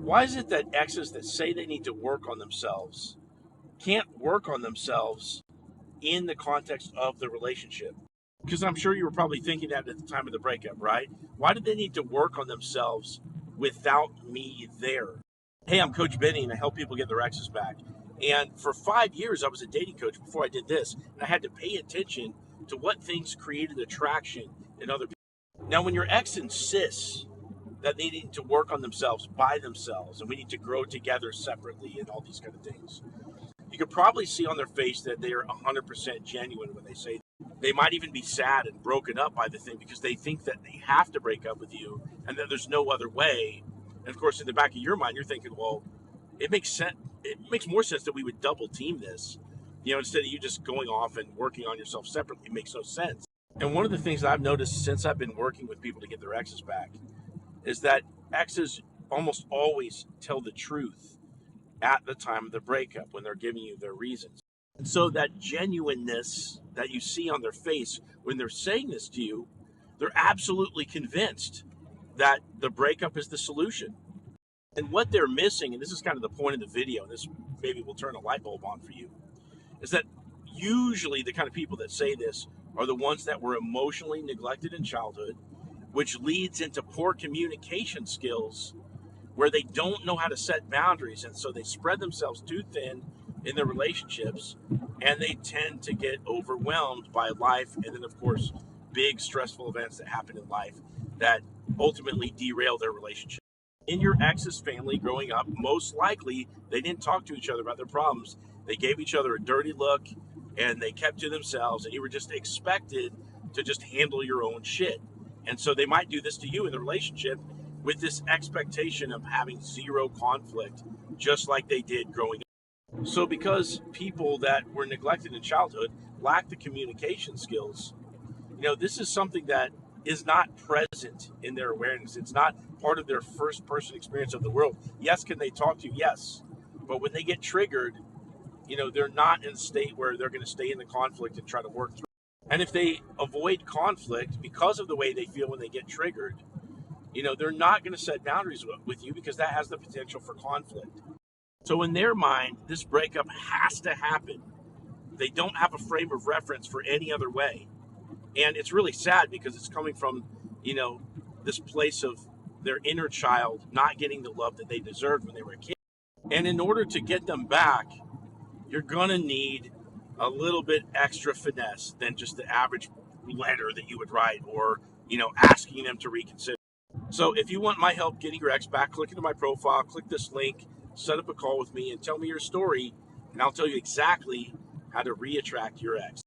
Why is it that exes that say they need to work on themselves can't work on themselves in the context of the relationship? Because I'm sure you were probably thinking that at the time of the breakup, right? Why do they need to work on themselves without me there? Hey, I'm Coach Benny, and I help people get their exes back. And for 5 years, I was a dating coach before I did this, and I had to pay attention to what things created attraction in other people. Now, when your ex insists that they need to work on themselves by themselves, and we need to grow together separately, and all these kind of things, you could probably see on their face that they are 100% genuine when they say that. They might even be sad and broken up by the thing because they think that they have to break up with you and that there's no other way. And of course, in the back of your mind, you're thinking, well, it makes sense. It makes more sense that we would double team this, instead of you just going off and working on yourself separately. It makes no sense. And one of the things that I've noticed since I've been working with people to get their exes back is that exes almost always tell the truth at the time of the breakup when they're giving you their reasons. And so that genuineness that you see on their face when they're saying this to you, they're absolutely convinced that the breakup is the solution. And what they're missing, and this is kind of the point of the video, and this maybe will turn a light bulb on for you, is that usually the kind of people that say this are the ones that were emotionally neglected in childhood, which leads into poor communication skills where they don't know how to set boundaries. And so they spread themselves too thin in their relationships, and they tend to get overwhelmed by life. And then, of course, big stressful events that happen in life that ultimately derail their relationship. In your ex's family growing up, most likely they didn't talk to each other about their problems. They gave each other a dirty look and they kept to themselves, and you were just expected to just handle your own shit. And so they might do this to you in the relationship with this expectation of having zero conflict, just like they did growing up. So because people that were neglected in childhood lack the communication skills, this is something that is not present in their awareness. It's not part of their first person experience of the world. Yes, can they talk to you? Yes. But when they get triggered, they're not in a state where they're going to stay in the conflict and try to work through it. And if they avoid conflict because of the way they feel when they get triggered, they're not going to set boundaries with you because that has the potential for conflict. So in their mind, this breakup has to happen. They don't have a frame of reference for any other way. And it's really sad because it's coming from, this place of their inner child not getting the love that they deserved when they were a kid. And in order to get them back, you're going to need a little bit extra finesse than just the average letter that you would write or, asking them to reconsider. So if you want my help getting your ex back, click into my profile, click this link, set up a call with me, and tell me your story, and I'll tell you exactly how to reattract your ex.